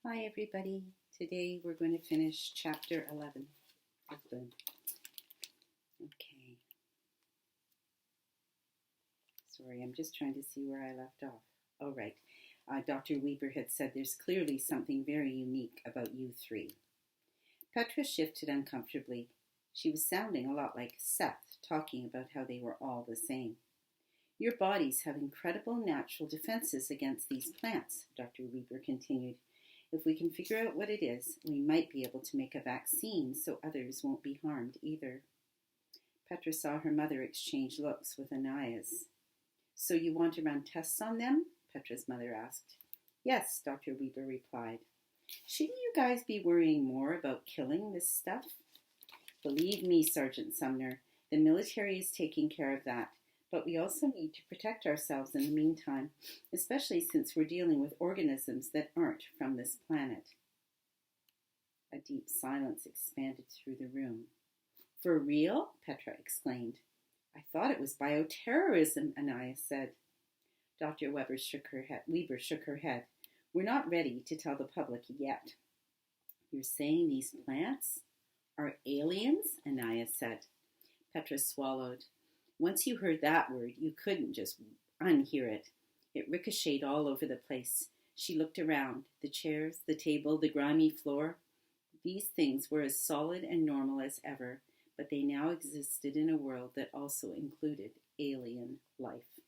Hi everybody. Today we're going to finish chapter 11 of Bloom. Okay. Sorry, I'm just trying to see where I left off. Oh, right. Dr. Weber had said there's clearly something very unique about you three. Petra shifted uncomfortably. She was sounding a lot like Seth, talking about how they were all the same. Your bodies have incredible natural defenses against these plants, Dr. Weber continued. If we can figure out what it is, we might be able to make a vaccine so others won't be harmed either. Petra saw her mother exchange looks with Anaya's. So you want to run tests on them? Petra's mother asked. Yes, Dr. Weber replied. Shouldn't you guys be worrying more about killing this stuff? Believe me, Sergeant Sumner, the military is taking care of that. But we also need to protect ourselves in the meantime, especially since we're dealing with organisms that aren't from this planet. A deep silence expanded through the room. For real? Petra exclaimed. I thought it was bioterrorism, Anaya said. Dr. Weber shook her head. We're not ready to tell the public yet. You're saying these plants are aliens? Anaya said. Petra swallowed. Once you heard that word, you couldn't just unhear it. It ricocheted all over the place. She looked around. The chairs, the table, the grimy floor. These things were as solid and normal as ever, but they now existed in a world that also included alien life.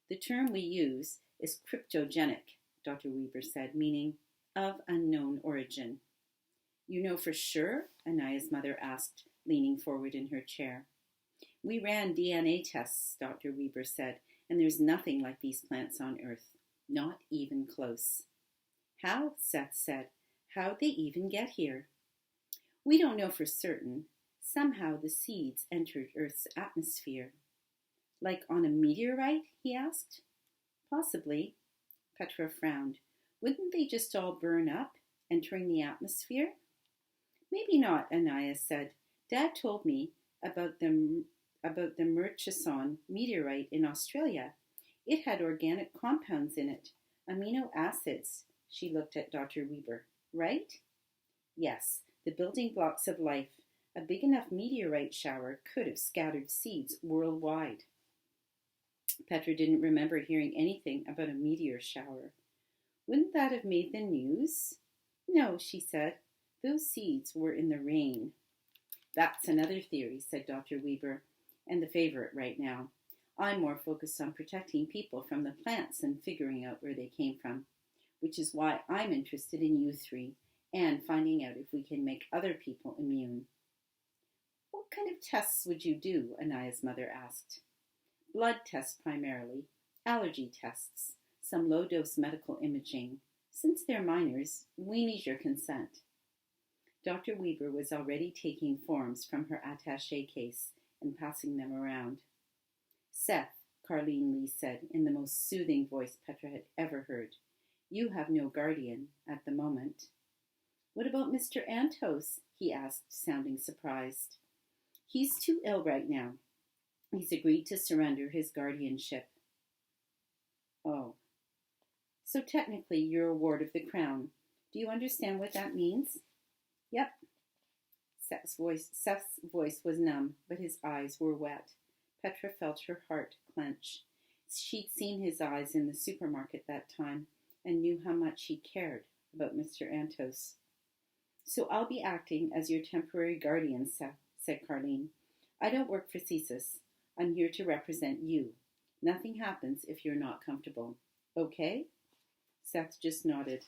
The term we use is cryptogenic, Dr. Weber said, meaning of unknown origin. You know for sure? Anaya's mother asked, leaning forward in her chair. We ran DNA tests, Dr. Weber said, and there's nothing like these plants on Earth. Not even close. How? Seth said. How'd they even get here? We don't know for certain. Somehow the seeds entered Earth's atmosphere. Like on a meteorite? He asked. Possibly. Petra frowned. Wouldn't they just all burn up, entering the atmosphere? Maybe not, Anaya said. Dad told me about the Murchison meteorite in Australia. It had organic compounds in it, amino acids. She looked at Dr. Weber. Right? Yes, the building blocks of life. A big enough meteorite shower could have scattered seeds worldwide. Petra didn't remember hearing anything about a meteor shower. Wouldn't that have made the news? No, she said. Those seeds were in the rain. That's another theory, said Dr. Weber, and the favorite right now. I'm more focused on protecting people from the plants and figuring out where they came from, which is why I'm interested in you three and finding out if we can make other people immune. What kind of tests would you do? Anaya's mother asked. Blood tests primarily, allergy tests, some low-dose medical imaging. Since they're minors, we need your consent. Dr. Weber was already taking forms from her attaché case and passing them around. Seth, Carleen Lee said in the most soothing voice Petra had ever heard, you have no guardian at the moment. What about Mr. Antos? He asked, sounding surprised. He's too ill right now. He's agreed to surrender his guardianship. Oh. So technically you're a ward of the Crown. Do you understand what that means? Yep. Seth's voice was numb, but his eyes were wet. Petra felt her heart clench. She'd seen his eyes in the supermarket that time and knew how much he cared about Mr. Antos. So I'll be acting as your temporary guardian, Seth, said Carleen. I don't work for CSIS. I'm here to represent you. Nothing happens if you're not comfortable. Okay? Seth just nodded.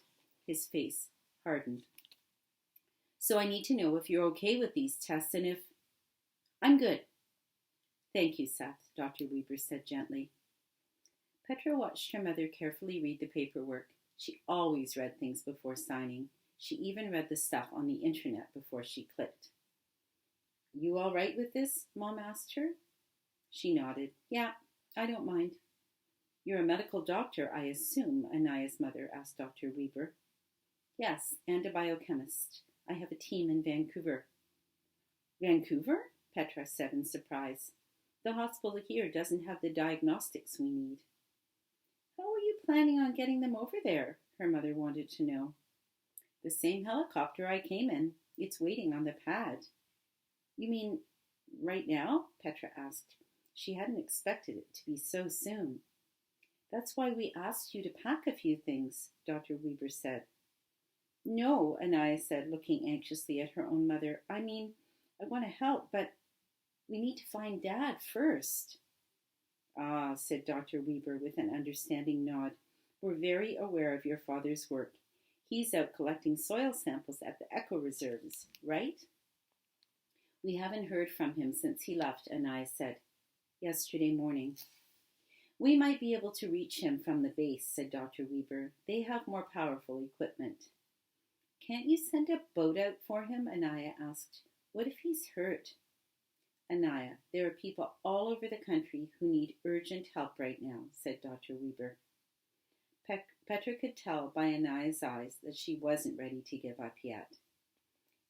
His face hardened. So I need to know if you're okay with these tests and if... I'm good. Thank you, Seth, Dr. Weber said gently. Petra watched her mother carefully read the paperwork. She always read things before signing. She even read the stuff on the internet before she clicked. You all right with this? Mom asked her. She nodded. Yeah, I don't mind. You're a medical doctor, I assume, Anaya's mother asked Dr. Weber. Yes, and a biochemist. I have a team in Vancouver. Vancouver? Petra said in surprise. The hospital here doesn't have the diagnostics we need. How are you planning on getting them over there? Her mother wanted to know. The same helicopter I came in. It's waiting on the pad. You mean right now? Petra asked. She hadn't expected it to be so soon. That's why we asked you to pack a few things, Dr. Weber said. No, Anaya said, looking anxiously at her own mother. I mean, I want to help, but we need to find Dad first. Ah, said Dr. Weber with an understanding nod. We're very aware of your father's work. He's out collecting soil samples at the eco reserves, right? We haven't heard from him since he left, Anaya said. Yesterday morning. We might be able to reach him from the base, said Dr. Weber. They have more powerful equipment. Can't you send a boat out for him? Anaya asked. What if he's hurt? Anaya, there are people all over the country who need urgent help right now, said Dr. Weber. Petra could tell by Anaya's eyes that she wasn't ready to give up yet.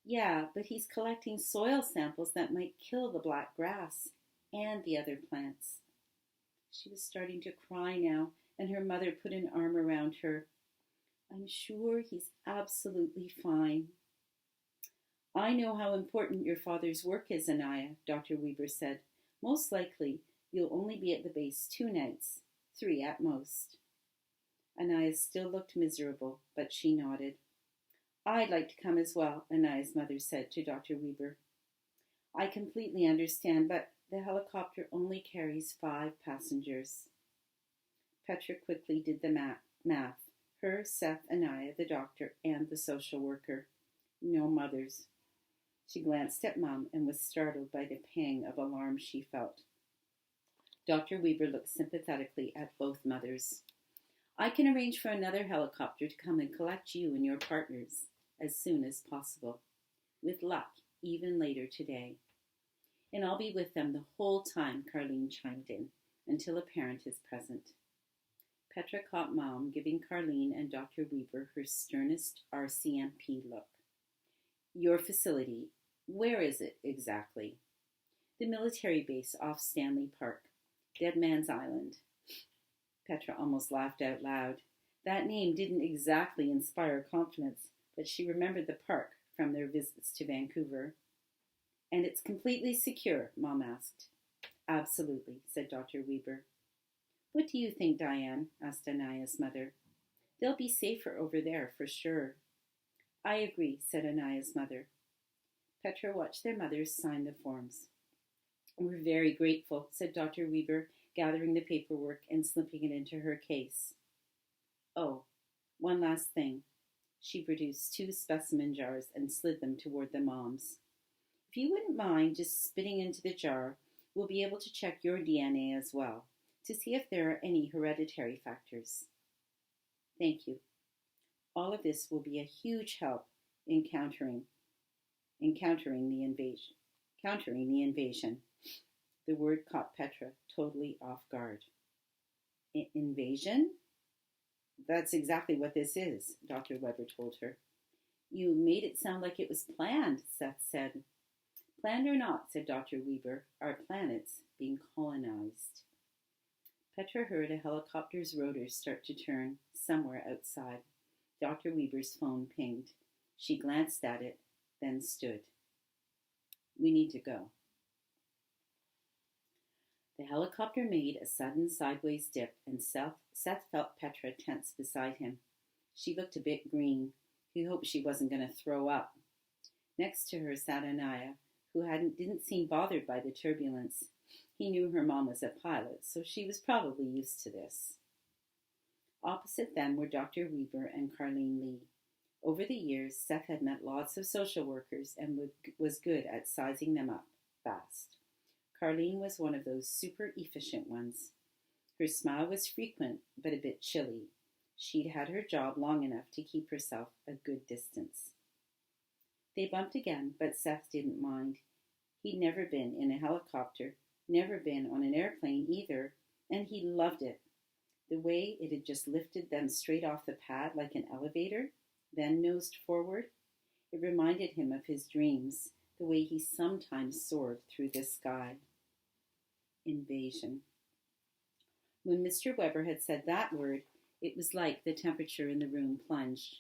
Yeah, but he's collecting soil samples that might kill the black grass and the other plants. She was starting to cry now, and her mother put an arm around her. I'm sure he's absolutely fine. I know how important your father's work is, Anaya, Dr. Weber said. Most likely, you'll only be at the base 2 nights, 3 at most. Anaya still looked miserable, but she nodded. I'd like to come as well, Anaya's mother said to Dr. Weber. I completely understand, but the helicopter only carries 5 passengers. Petra quickly did the math. Her, Seth, Anaya, the doctor, and the social worker. No mothers. She glanced at Mom and was startled by the pang of alarm she felt. Dr. Weber looked sympathetically at both mothers. I can arrange for another helicopter to come and collect you and your partners as soon as possible. With luck, even later today. And I'll be with them the whole time, Carlene chimed in, until a parent is present. Petra caught Mom giving Carlene and Dr. Weber her sternest RCMP look. Your facility, where is it exactly? The military base off Stanley Park, Dead Man's Island. Petra almost laughed out loud. That name didn't exactly inspire confidence, but she remembered the park from their visits to Vancouver. And it's completely secure, Mom asked. Absolutely, said Dr. Weber. What do you think, Diane? Asked Anaya's mother. They'll be safer over there, for sure. I agree, said Anaya's mother. Petra watched their mothers sign the forms. We're very grateful, said Dr. Weber, gathering the paperwork and slipping it into her case. Oh, one last thing. She produced 2 specimen jars and slid them toward the moms. If you wouldn't mind just spitting into the jar, we'll be able to check your DNA as well, to see if there are any hereditary factors. Thank you. All of this will be a huge help in countering the invasion. The word caught Petra totally off guard. Invasion? That's exactly what this is, Dr. Weber told her. You made it sound like it was planned, Seth said. Planned or not, said Dr. Weber, our planet's being colonized. Petra heard a helicopter's rotors start to turn somewhere outside. Dr. Weber's phone pinged. She glanced at it, then stood. We need to go. The helicopter made a sudden sideways dip, and Seth felt Petra tense beside him. She looked a bit green. He hoped she wasn't going to throw up. Next to her sat Anaya, who didn't seem bothered by the turbulence. He knew her mom was a pilot, so she was probably used to this. Opposite them were Dr. Weber and Carlene Lee. Over the years, Seth had met lots of social workers and was good at sizing them up fast. Carlene was one of those super efficient ones. Her smile was frequent, but a bit chilly. She'd had her job long enough to keep herself a good distance. They bumped again, but Seth didn't mind. He'd never been in a helicopter, never been on an airplane either, and he loved it. The way it had just lifted them straight off the pad like an elevator, then nosed forward, it reminded him of his dreams, the way he sometimes soared through the sky. Invasion. When Mr. Weber had said that word, it was like the temperature in the room plunged.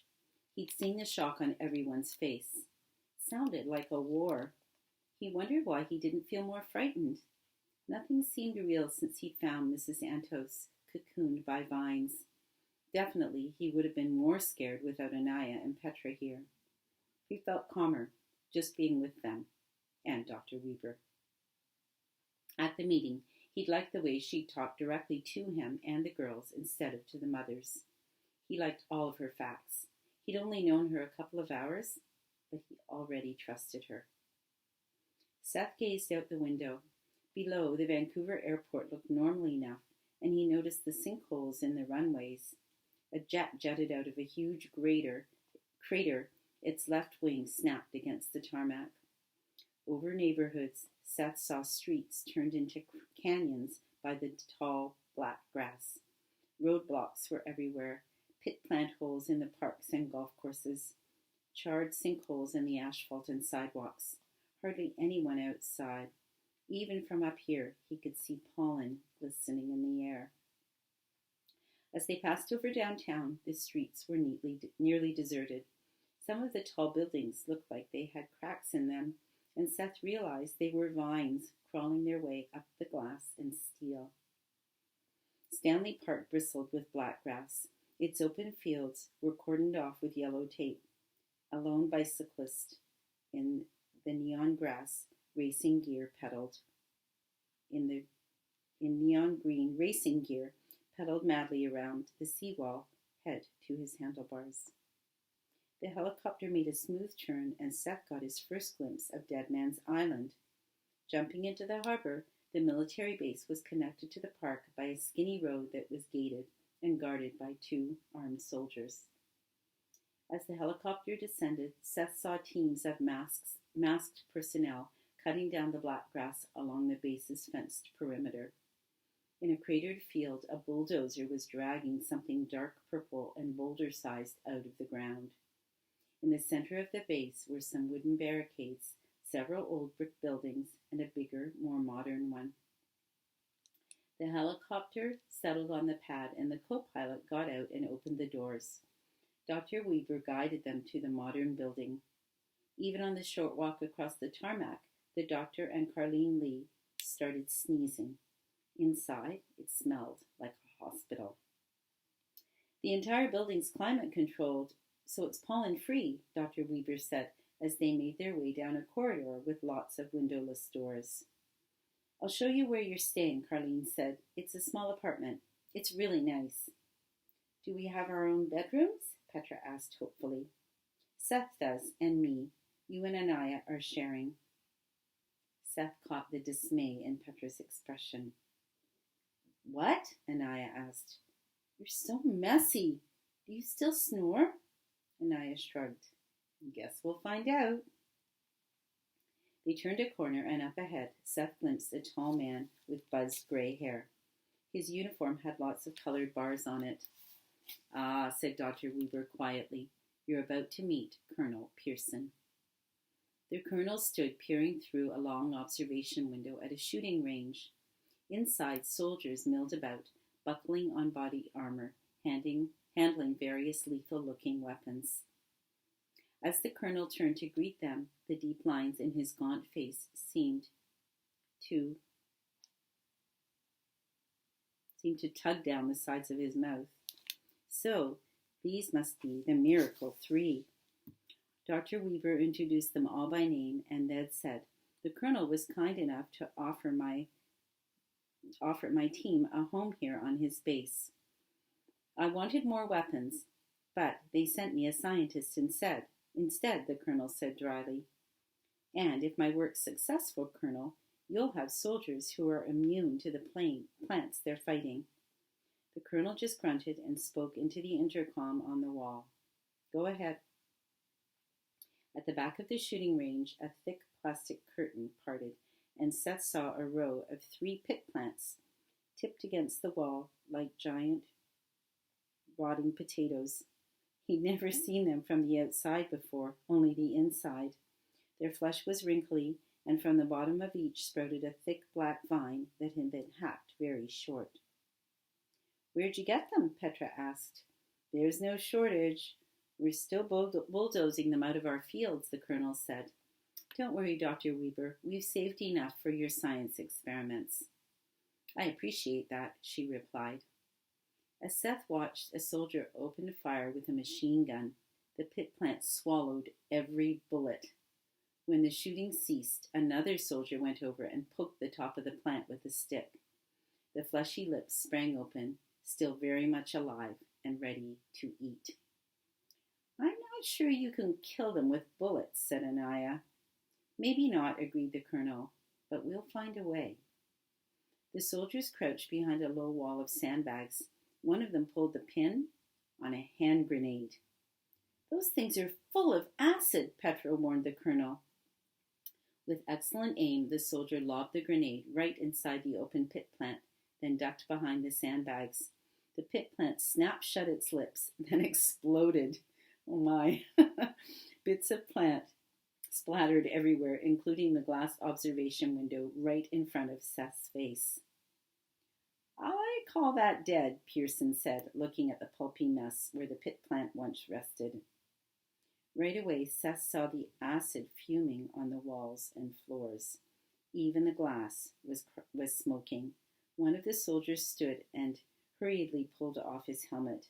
He'd seen the shock on everyone's face. It sounded like a war. He wondered why he didn't feel more frightened. Nothing seemed real since he'd found Mrs. Antos cocooned by vines. Definitely, he would have been more scared without Anaya and Petra here. He felt calmer, just being with them, and Dr. Weber. At the meeting, he'd liked the way she talked directly to him and the girls instead of to the mothers. He liked all of her facts. He'd only known her a couple of hours, but he already trusted her. Seth gazed out the window. Below, the Vancouver airport looked normal enough, and he noticed the sinkholes in the runways. A jet jutted out of a huge crater, its left wing snapped against the tarmac. Over neighborhoods, Seth saw streets turned into canyons by the tall, black grass. Roadblocks were everywhere, pit plant holes in the parks and golf courses, charred sinkholes in the asphalt and sidewalks. Hardly anyone outside. Even from up here, he could see pollen glistening in the air. As they passed over downtown, the streets were nearly deserted. Some of the tall buildings looked like they had cracks in them, and Seth realized they were vines crawling their way up the glass and steel. Stanley Park bristled with black grass. Its open fields were cordoned off with yellow tape. A lone bicyclist in the neon grass racing gear pedaled. In neon green racing gear, pedaled madly around the seawall, head to his handlebars. The helicopter made a smooth turn, and Seth got his first glimpse of Dead Man's Island. Jumping into the harbor, the military base was connected to the park by a skinny road that was gated and guarded by 2 armed soldiers. As the helicopter descended, Seth saw teams of masked personnel cutting down the black grass along the base's fenced perimeter. In a cratered field, a bulldozer was dragging something dark purple and boulder-sized out of the ground. In the center of the base were some wooden barricades, several old brick buildings, and a bigger, more modern one. The helicopter settled on the pad, and the co-pilot got out and opened the doors. Dr. Weber guided them to the modern building. Even on the short walk across the tarmac, the doctor and Carlene Lee started sneezing. Inside, it smelled like a hospital. The entire building's climate controlled, so it's pollen-free, Dr. Weber said as they made their way down a corridor with lots of windowless doors. I'll show you where you're staying, Carlene said. It's a small apartment. It's really nice. Do we have our own bedrooms? Petra asked hopefully. Seth does, and me. You and Anaya are sharing. Seth caught the dismay in Petra's expression. What? Anaya asked. You're so messy. Do you still snore? Anaya shrugged. Guess we'll find out. They turned a corner, and up ahead, Seth glimpsed a tall man with buzzed gray hair. His uniform had lots of colored bars on it. Ah, said Dr. Weber quietly, you're about to meet Colonel Pearson. The colonel stood peering through a long observation window at a shooting range. Inside, soldiers milled about, buckling on body armor, handling various lethal-looking weapons. As the colonel turned to greet them, the deep lines in his gaunt face seemed to tug down the sides of his mouth. So, these must be the Miracle 3. Dr. Weber introduced them all by name, and then said, the colonel was kind enough to offer my team a home here on his base. I wanted more weapons, but they sent me a scientist instead, the colonel said dryly. And if my work's successful, Colonel, you'll have soldiers who are immune to the plants they're fighting. The colonel just grunted and spoke into the intercom on the wall. Go ahead. At the back of the shooting range, a thick plastic curtain parted, and Seth saw a row of 3 pit plants tipped against the wall like giant rotting potatoes. He'd never seen them from the outside before, only the inside. Their flesh was wrinkly, and from the bottom of each sprouted a thick black vine that had been hacked very short. Where'd you get them? Petra asked. There's no shortage. We're still bulldozing them out of our fields, the colonel said. Don't worry, Dr. Weber. We've saved enough for your science experiments. I appreciate that, she replied. As Seth watched a soldier open fire with a machine gun, the pit plant swallowed every bullet. When the shooting ceased, another soldier went over and poked the top of the plant with a stick. The fleshy lips sprang open, still very much alive and ready to eat. I'm not sure you can kill them with bullets, said Anaya. Maybe not, agreed the colonel, but we'll find a way. The soldiers crouched behind a low wall of sandbags. One of them pulled the pin on a hand grenade. Those things are full of acid, Petro warned the colonel. With excellent aim, the soldier lobbed the grenade right inside the open pit plant, then ducked behind the sandbags. The pit plant snapped shut its lips, then exploded. Oh my. Bits of plant splattered everywhere, including the glass observation window right in front of Seth's face. I call that dead, Pearson said, looking at the pulpy mess where the pit plant once rested. Right away, Seth saw the acid fuming on the walls and floors. Even the glass was smoking. One of the soldiers stood and hurriedly pulled off his helmet.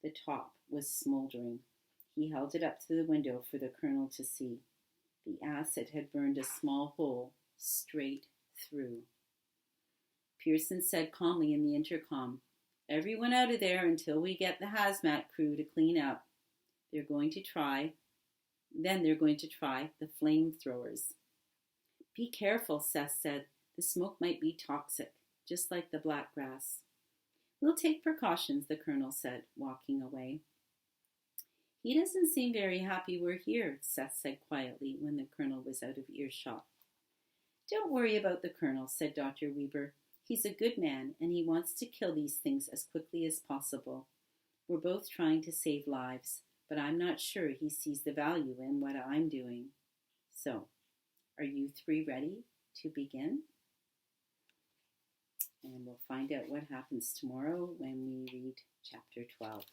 The top was smoldering. He held it up to the window for the colonel to see. The acid had burned a small hole straight through. Pearson said calmly in the intercom, Everyone out of there until we get the hazmat crew to clean up. They're going to try the flamethrowers. Be careful, Seth said. The smoke might be toxic, just like the black grass. We'll take precautions, the colonel said, walking away. He doesn't seem very happy we're here, Seth said quietly when the colonel was out of earshot. Don't worry about the colonel, said Dr. Weber. He's a good man, and he wants to kill these things as quickly as possible. We're both trying to save lives, but I'm not sure he sees the value in what I'm doing. So, are you three ready to begin? And we'll find out what happens tomorrow when we read chapter 12.